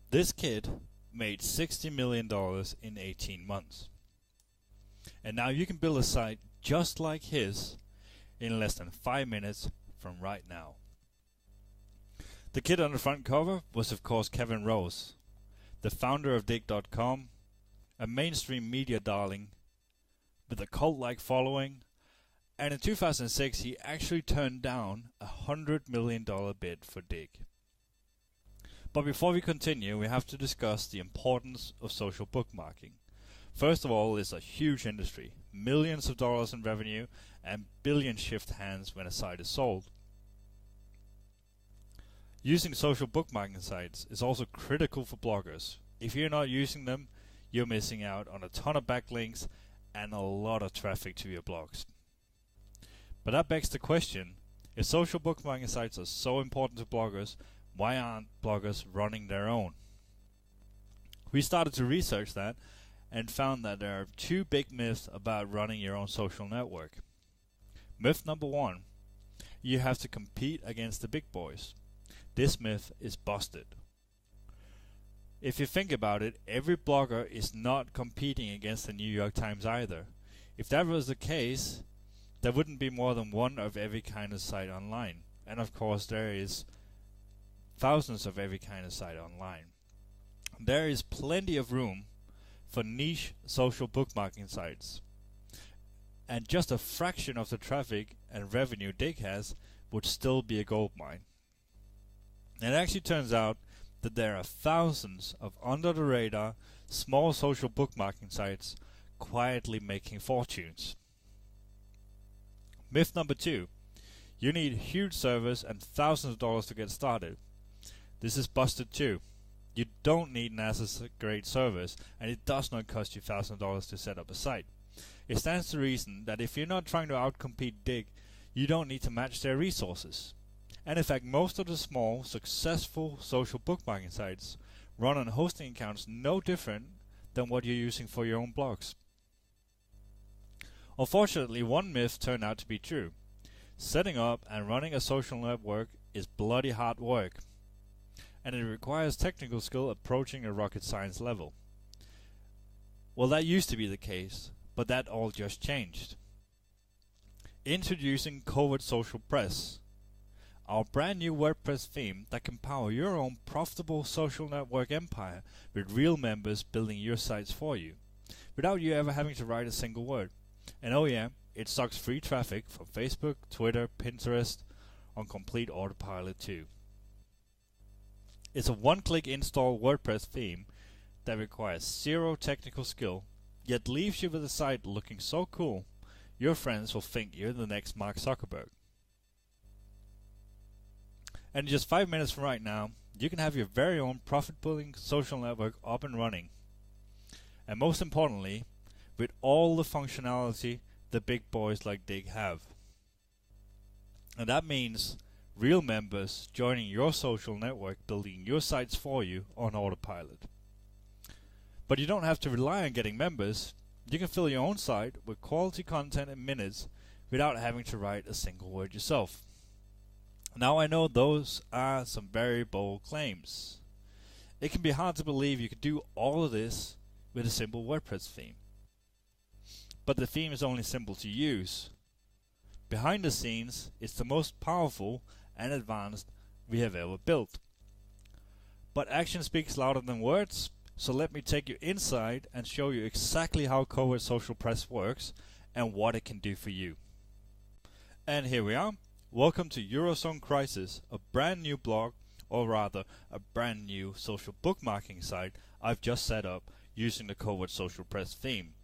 This kid made $60 million in 18 months. And now you can build a site just like his in less than 5 minutes from right now. The kid on the front cover was of course Kevin Rose, the founder of Dig.com, a mainstream media darling with a cult-like following, and in 2006 he actually turned down a $100 million bid for Dig. But before we continue, we have to discuss the importance of social bookmarking. First of all, it's a huge industry, millions of dollars in revenue, and billions shift hands when a site is sold. Using social bookmarking sites is also critical for bloggers. If you're not using them, you're missing out on a ton of backlinks and a lot of traffic to your blogs. But that begs the question, if social bookmarking sites are so important to bloggers, why aren't bloggers running their own? We started to research that and found that there are two big myths about running your own social network. Myth number one, you have to compete against the big boys. This myth is busted. If you think about it, every blogger is not competing against the New York Times either. If that was the case, there wouldn't be more than one of every kind of site online. And of course there is thousands of every kind of site online. There is plenty of room for niche social bookmarking sites. And just a fraction of the traffic and revenue Dig has would still be a goldmine. And it actually turns out that there are thousands of under-the-radar, small social bookmarking sites quietly making fortunes. Myth number two, you need huge servers and thousands of dollars to get started. This is busted too. You don't need NASA's grade servers, and it does not cost you thousands of dollars to set up a site. It stands to reason that if you're not trying to outcompete Dig, you don't need to match their resources. And in fact, most of the small, successful social bookmarking sites run on hosting accounts no different than what you're using for your own blogs. Unfortunately, one myth turned out to be true. Setting up and running a social network is bloody hard work, and it requires technical skill approaching a rocket science level. Well, that used to be the case, but that all just changed. Introducing Covert Social Press, our brand new WordPress theme that can power your own profitable social network empire with real members building your sites for you, without you ever having to write a single word. And oh yeah, it sucks free traffic from Facebook, Twitter, Pinterest on complete autopilot too. It's a one-click install WordPress theme that requires zero technical skill, yet leaves you with a site looking so cool, your friends will think you're the next Mark Zuckerberg. And in just 5 minutes from right now, you can have your very own profit-building social network up and running. And most importantly, with all the functionality the big boys like Dig have. And that means real members joining your social network, building your sites for you on autopilot. But you don't have to rely on getting members. You can fill your own site with quality content in minutes without having to write a single word yourself. Now I know those are some very bold claims. It can be hard to believe you could do all of this with a simple WordPress theme. But the theme is only simple to use. Behind the scenes, it's the most powerful and advanced we have ever built. But action speaks louder than words, so let me take you inside and show you exactly how Covert Social Press works and what it can do for you. And here we are. Welcome to Eurozone Crisis, a brand new blog, or rather a brand new social bookmarking site I've just set up using the Covert Social Press theme.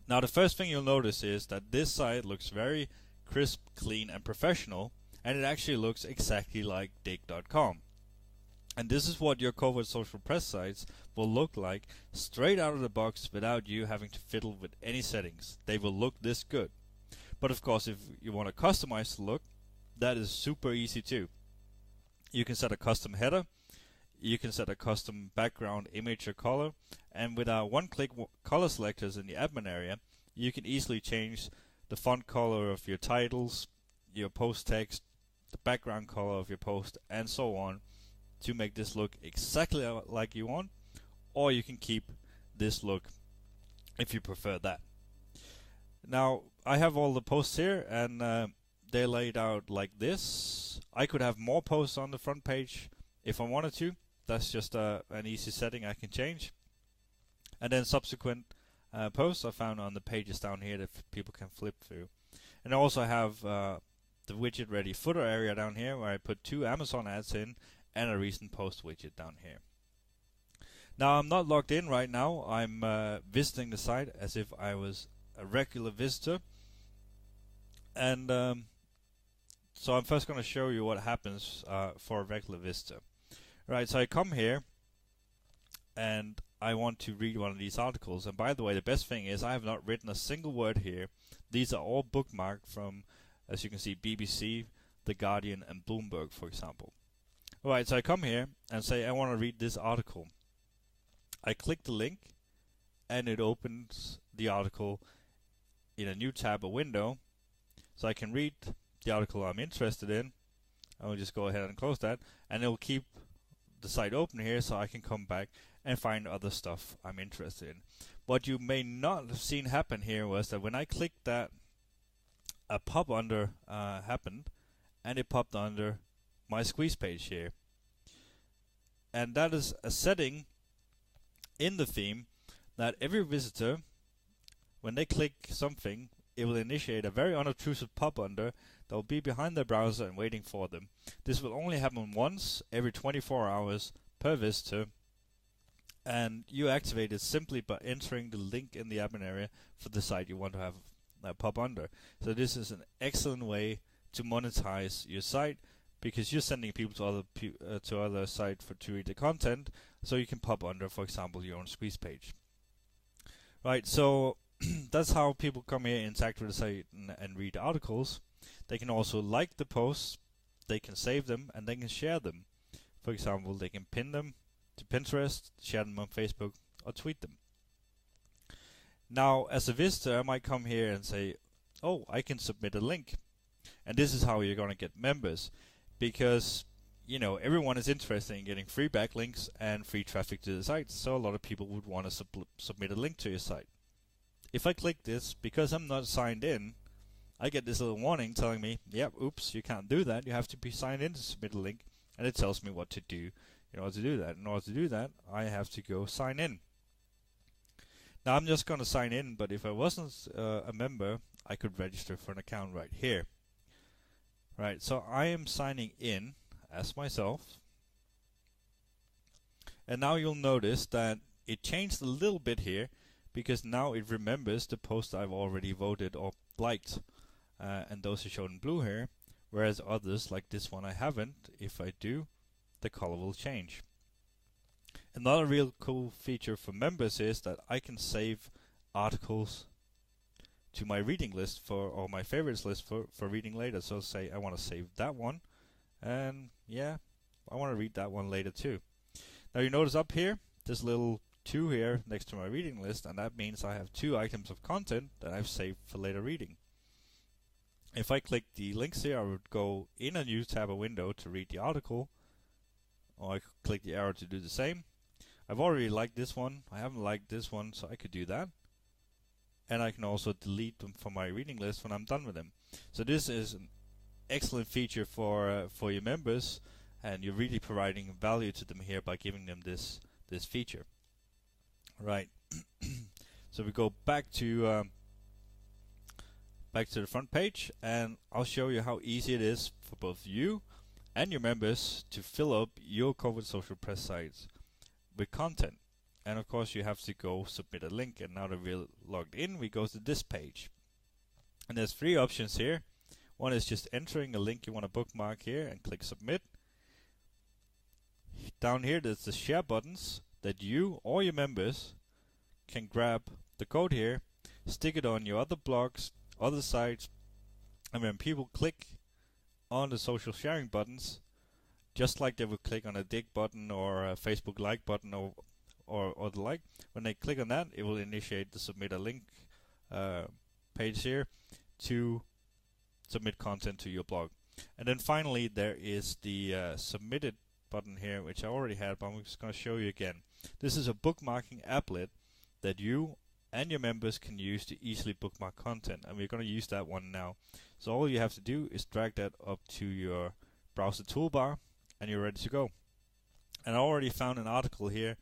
Now the first thing you'll notice is that this site looks very crisp, clean and professional, and it actually looks exactly like Dig.com. And this is what your Covert Social Press sites will look like straight out of the box without you having to fiddle with any settings. They will look this good. But of course, if you want to customize the look, that is super easy too. You can set a custom header, you can set a custom background image or color, and with our one-click color selectors in the admin area, you can easily change the font color of your titles, your post text, the background color of your post, and so on, to make this look exactly like you want, or you can keep this look if you prefer that. Now I have all the posts here, and they're laid out like this. I could have more posts on the front page if I wanted to. That's just an easy setting I can change. And then subsequent posts I found on the pages down here that people can flip through. And I also have the widget ready footer area down here, where I put 2 Amazon ads in and a recent post widget down here. Now I'm not logged in right now. I'm visiting the site as if I was a regular visitor. And so I'm first going to show you what happens for a regular visitor. Right, so I come here and I want to read one of these articles. And by the way, the best thing is I have not written a single word here. These are all bookmarked from, as you can see, BBC, The Guardian, and Bloomberg, for example. Alright, so I come here and say I want to read this article. I click the link and it opens the article in a new tab or window. So I can read the article I'm interested in. I will just go ahead and close that, and it will keep the site open here so I can come back and find other stuff I'm interested in. What you may not have seen happen here was that when I clicked that, a pop under happened, and it popped under my squeeze page here. And that is a setting in the theme that every visitor, when they click something, it will initiate a very unobtrusive pop under that will be behind their browser and waiting for them. This will only happen once every 24 hours per visitor, and you activate it simply by entering the link in the admin area for the site you want to have pop under. So this is an excellent way to monetize your site, because you're sending people to other site to read the content, so you can pop under, for example, your own squeeze page. Right, so that's how people come here, interact with the site, and read articles. They can also like the posts, they can save them, and they can share them. For example, they can pin them to Pinterest, share them on Facebook, or tweet them. Now, as a visitor, I might come here and say, oh, I can submit a link. And this is how you're going to get members, because you know, everyone is interested in getting free backlinks and free traffic to the site, so a lot of people would want to submit a link to your site. If I click this, because I'm not signed in, I get this little warning telling me, yep, oops, you can't do that. You have to be signed in to submit a link, and it tells me what to do in order to do that. In order to do that, I have to go sign in. Now I'm just going to sign in, but if I wasn't a member, I could register for an account right here. Right, so I am signing in as myself. And now you'll notice that it changed a little bit here, because now it remembers the post I've already voted or liked. And those are shown in blue here, whereas others, like this one, I haven't. If I do, the color will change. Another real cool feature for members is that I can save articles to my reading list or my favorites list for reading later. So say I want to save that one, and yeah, I want to read that one later too. Now you notice up here, this little 2 here next to my reading list, and that means I have 2 items of content that I've saved for later reading. If I click the links here, I would go in a new tab or window to read the article, or I could click the arrow to do the same. I've already liked this one, I haven't liked this one, so I could do that. And I can also delete them from my reading list when I'm done with them. So this is an excellent feature for your members, and you're really providing value to them here by giving them this feature. Right. So we go back to the front page, and I'll show you how easy it is for both you and your members to fill up your Covert social press sites with content. And of course you have to go submit a link, and now that we're logged in, we go to this page. And there's 3 options here. One is just entering a link you want to bookmark here and click submit. Down here there's the share buttons that you or your members can grab the code here, stick it on your other blogs, other sites, and when people click on the social sharing buttons, just like they would click on a dig button or a Facebook like button or the like, when they click on that, it will initiate the submit a link page here to submit content to your blog. And then finally there is the submitted button here, which I already had, but I'm just going to show you again. This is a bookmarking applet that you and your members can use to easily bookmark content, and we're going to use that one now. So all you have to do is drag that up to your browser toolbar, and you're ready to go. And I already found an article here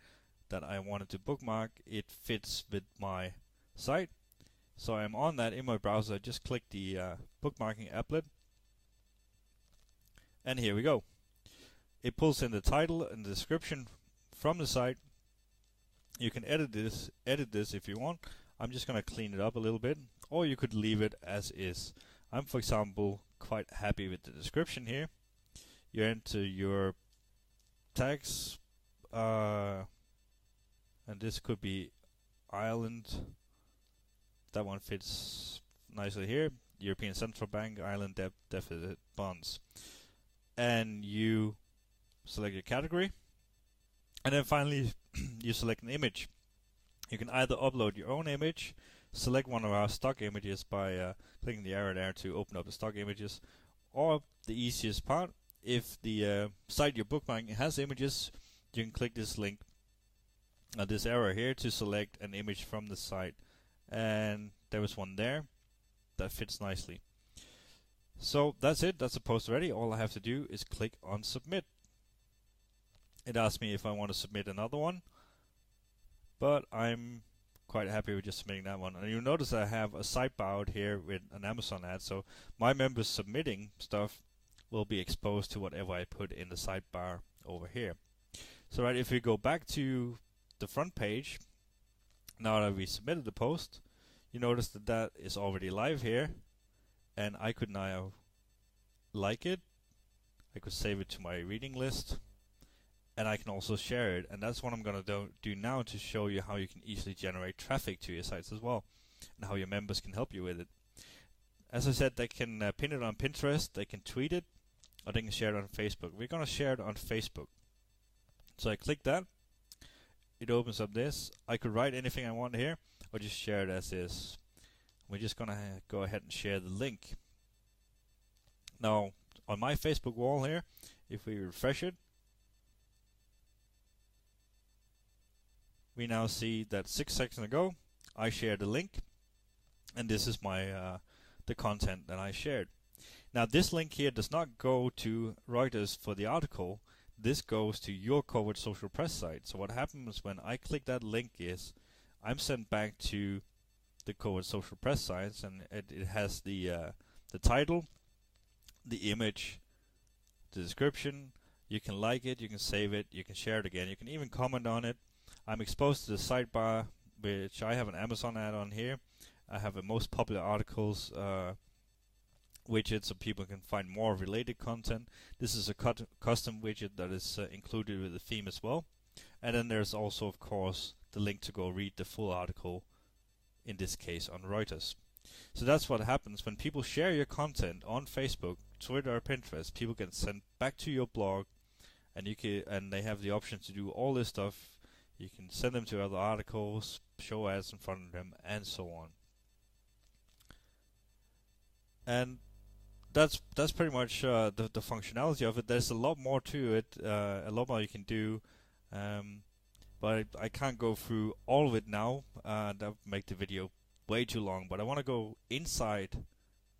that I wanted to bookmark. It fits with my site, so I'm on that in my browser. I just click the bookmarking applet, and here we go. It pulls in the title and the description from the site. You can edit this if you want. I'm just going to clean it up a little bit, or you could leave it as is. I'm, for example, quite happy with the description here. You enter your tags, and this could be Ireland. That one fits nicely here. European Central Bank, Ireland deficit bonds. And you select your category, and then finally you select an image. You can either upload your own image, select one of our stock images by clicking the arrow there to open up the stock images, or the easiest part, if the site you're bookmarking has images, you can click this link, this arrow here, to select an image from the site, and there was one there that fits nicely. So that's it, that's the post ready. All I have to do is click on submit. It asks me if I want to submit another one, but I'm quite happy with just submitting that one. And you'll notice I have a sidebar out here with an Amazon ad, so my members submitting stuff will be exposed to whatever I put in the sidebar over here. So right, if we go back to the front page, now that we submitted the post, you notice that that is already live here, and I could now like it, I could save it to my reading list, and I can also share it. And that's what I'm going to do now, to show you how you can easily generate traffic to your sites as well, and how your members can help you with it. As I said, they can pin it on Pinterest, they can tweet it, or they can share it on Facebook. We're going to share it on Facebook. So I click that, it opens up this. I could write anything I want here, or just share it as is. We're just going to go ahead and share the link. Now, on my Facebook wall here, if we refresh it, we now see that 6 seconds ago I shared a link, and this is my the content that I shared. Now this link here does not go to Reuters for the article. This goes to your Covert social press site. So what happens when I click that link is I'm sent back to the Covert social press sites, and it has the title, the image, the description. You can like it, you can save it, you can share it again, you can even comment on it. I'm exposed to the sidebar, which I have an Amazon ad on here. I have a most popular articles widget, so people can find more related content. This is a custom widget that is included with the theme as well. And then there's also, of course, the link to go read the full article, in this case on Reuters. So that's what happens when people share your content on Facebook, Twitter, or Pinterest. People get sent back to your blog, and they have the option to do all this stuff. You can send them to other articles, show ads in front of them, and so on. And that's pretty much the functionality of it. There's a lot more to it, a lot more you can do, but I can't go through all of it now. That would make the video way too long. But I want to go inside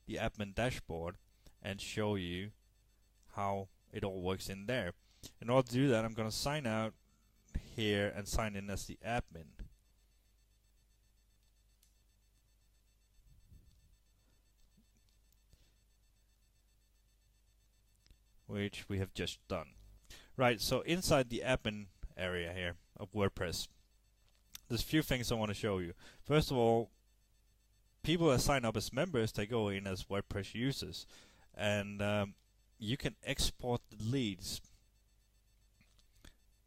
the admin dashboard and show you how it all works in there. In order to do that, I'm going to sign out here and sign in as the admin. Which we have just done. Right, so inside the admin area here of WordPress, there's a few things I want to show you. First of all, people that sign up as members, they go in as WordPress users, and you can export the leads.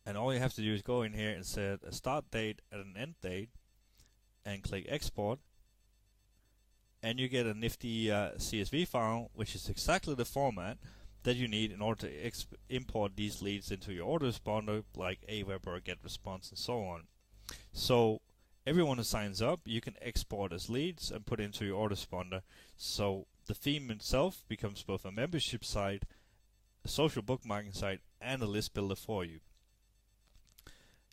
And all you have to do is go in here and set a start date and an end date, and click export, and you get a nifty CSV file, which is exactly the format that you need in order to import these leads into your autoresponder, like Aweber or GetResponse and so on. So everyone who signs up, you can export as leads and put into your autoresponder. So the theme itself becomes both a membership site, a social bookmarking site, and a list builder for you.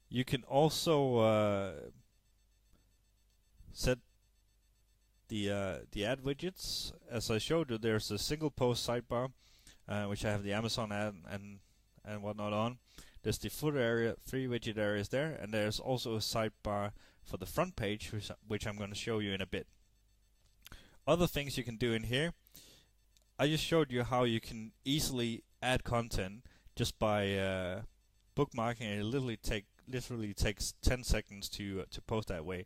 You can also set the ad widgets. As I showed you, there's a single post sidebar, which I have the Amazon ad and whatnot on. There's the footer area, 3 widget areas there, and there's also a sidebar for the front page, which I'm going to show you in a bit. Other things you can do in here, I just showed you how you can easily add content just by bookmarking, and it literally takes 10 seconds to post that way.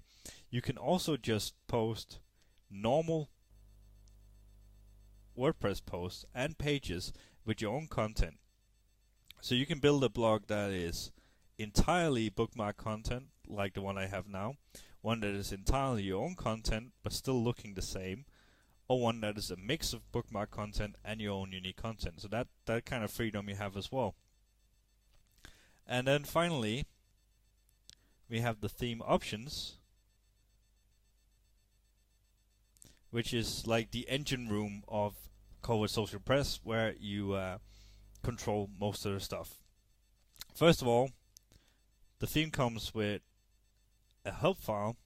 You can also just post normal WordPress posts and pages with your own content. So you can build a blog that is entirely bookmark content, like the one I have now, one that is entirely your own content but still looking the same, or one that is a mix of bookmark content and your own unique content. So that kind of freedom you have as well. And then finally, we have the theme options, which is like the engine room of Covert Social Press, where you control most of the stuff. First of all, the theme comes with a help file,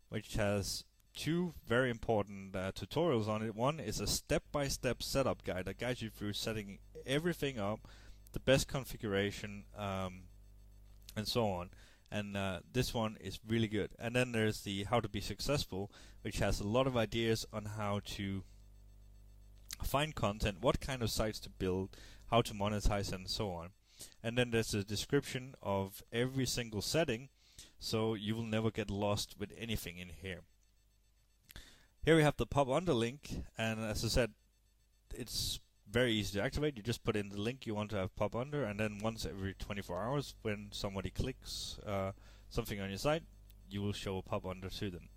which has 2 very important tutorials on it. One is a step-by-step setup guide that guides you through setting everything up, the best configuration, and so on. And this one is really good. And then there's the How to Be Successful, which has a lot of ideas on how to find content, what kind of sites to build, how to monetize, and so on. And then there's a description of every single setting, so you will never get lost with anything in here. Here we have the pop under link, and as I said, it's very easy to activate. You just put in the link you want to have pop under, and then once every 24 hours, when somebody clicks something on your site, you will show a pop under to them.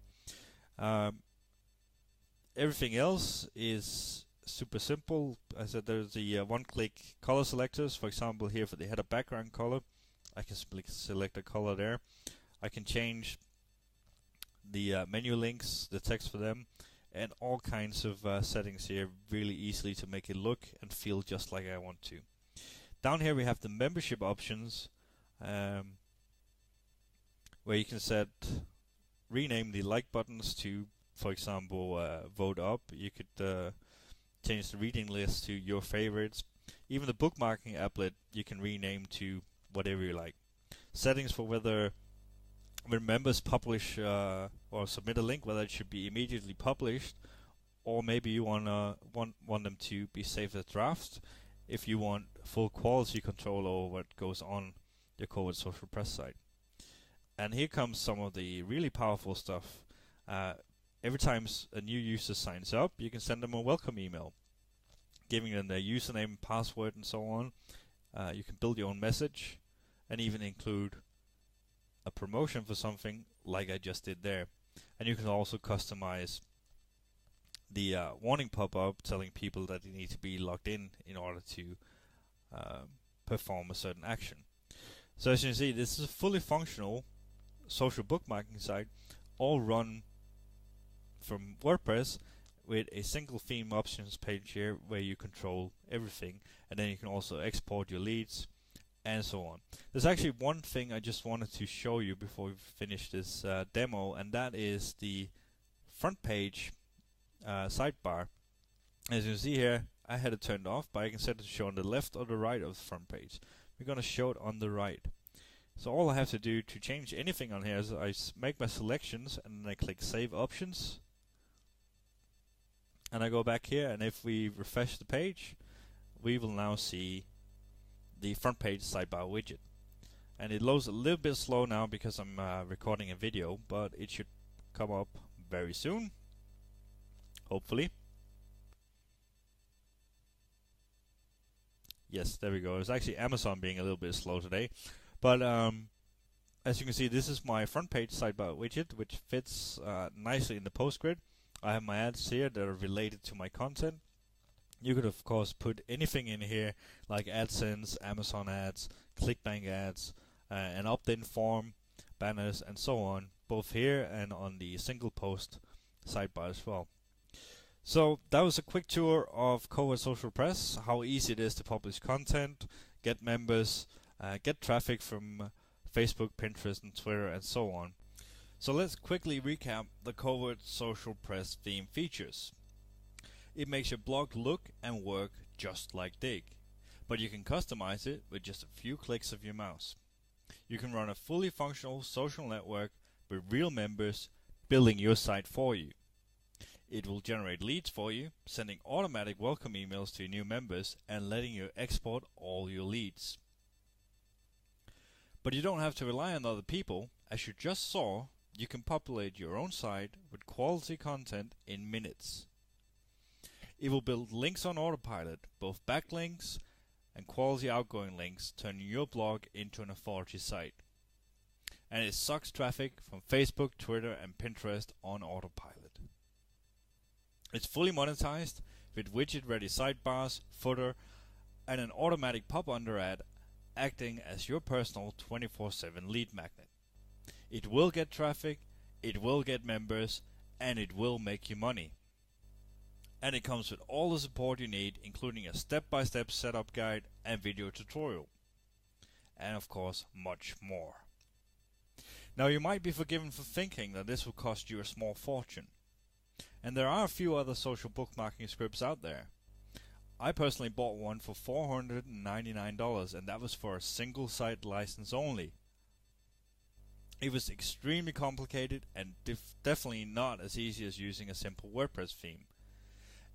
Everything else is super simple. As I said, there's the one-click color selectors. For example, here for the header background color, I can select a color there. I can change the menu links, the text for them, and all kinds of settings here really easily to make it look and feel just like I want to. Down here we have the membership options, where you can rename the like buttons to, for example, vote up. You could change the reading list to your favorites. Even the bookmarking applet you can rename to whatever you like. Settings for whether when members publish or submit a link, whether it should be immediately published, or maybe you want them to be saved as drafts if you want full quality control over what goes on your Covert Social Press site. And here comes some of the really powerful stuff. Every time a new user signs up, you can send them a welcome email, giving them their username, password, and so on. You can build your own message, and even include a promotion for something like I just did there. And you can also customize the warning pop-up telling people that they need to be logged in order to perform a certain action. So as you can see, this is a fully functional social bookmarking site, all run from WordPress, with a single theme options page here where you control everything, and then you can also export your leads and so on. There's actually one thing I just wanted to show you before we finish this demo, and that is the front page sidebar. As you can see here, I had it turned off, but I can set it to show on the left or the right of the front page. We're going to show it on the right. So all I have to do to change anything on here is I make my selections, and then I click Save Options, and I go back here, and if we refresh the page, we will now see the front page sidebar widget. And it loads a little bit slow now because I'm recording a video, but it should come up very soon, hopefully. Yes, there we go. It's actually Amazon being a little bit slow today, but as you can see, this is my front page sidebar widget, which fits nicely in the post grid. I have my ads here that are related to my content. You could of course put anything in here like AdSense, Amazon ads, ClickBank ads, an opt-in form, banners, and so on, both here and on the single post sidebar as well. So that was a quick tour of Covert Social Press, how easy it is to publish content, get members, get traffic from Facebook, Pinterest, and Twitter, and so on. So let's quickly recap the Covert Social Press theme features. It makes your blog look and work just like Dig, but you can customize it with just a few clicks of your mouse. You can run a fully functional social network with real members building your site for you. It will generate leads for you, sending automatic welcome emails to your new members and letting you export all your leads. But you don't have to rely on other people. As you just saw, you can populate your own site with quality content in minutes. It will build links on autopilot, both backlinks and quality outgoing links, turning your blog into an authority site. And it sucks traffic from Facebook, Twitter, and Pinterest on autopilot. It's fully monetized with widget-ready sidebars, footer, and an automatic pop-under ad acting as your personal 24/7 lead magnet. It will get traffic, it will get members, and it will make you money. And it comes with all the support you need, including a step-by-step setup guide and video tutorial. And of course, much more. Now you might be forgiven for thinking that this will cost you a small fortune. And there are a few other social bookmarking scripts out there. I personally bought one for $499, and that was for a single site license only. It was extremely complicated and definitely not as easy as using a simple WordPress theme.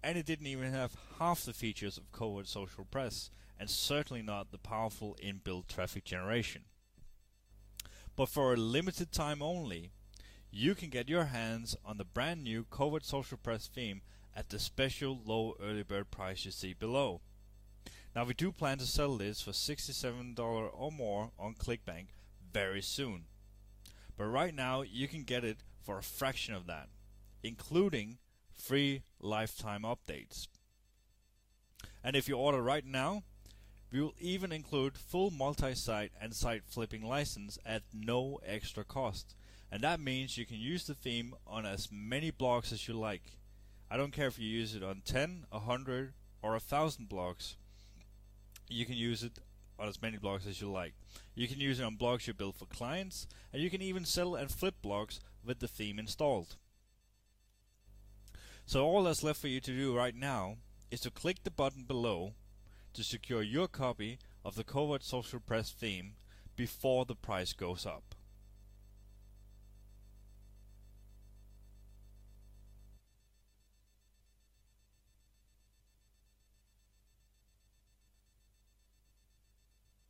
And it didn't even have half the features of Covert Social Press, and certainly not the powerful inbuilt traffic generation. But for a limited time only, you can get your hands on the brand new Covert Social Press theme at the special low early bird price you see below. Now we do plan to sell this for $67 or more on ClickBank very soon. But right now you can get it for a fraction of that, including free lifetime updates. And if you order right now, we will even include full multi-site and site flipping license at no extra cost. And that means you can use the theme on as many blogs as you like. I don't care if you use it on 10, 100, or 1,000 blogs. You can use it on as many blogs as you like. You can use it on blogs you build for clients, and you can even sell and flip blogs with the theme installed. So all that's left for you to do right now is to click the button below to secure your copy of the Covert Social Press theme before the price goes up.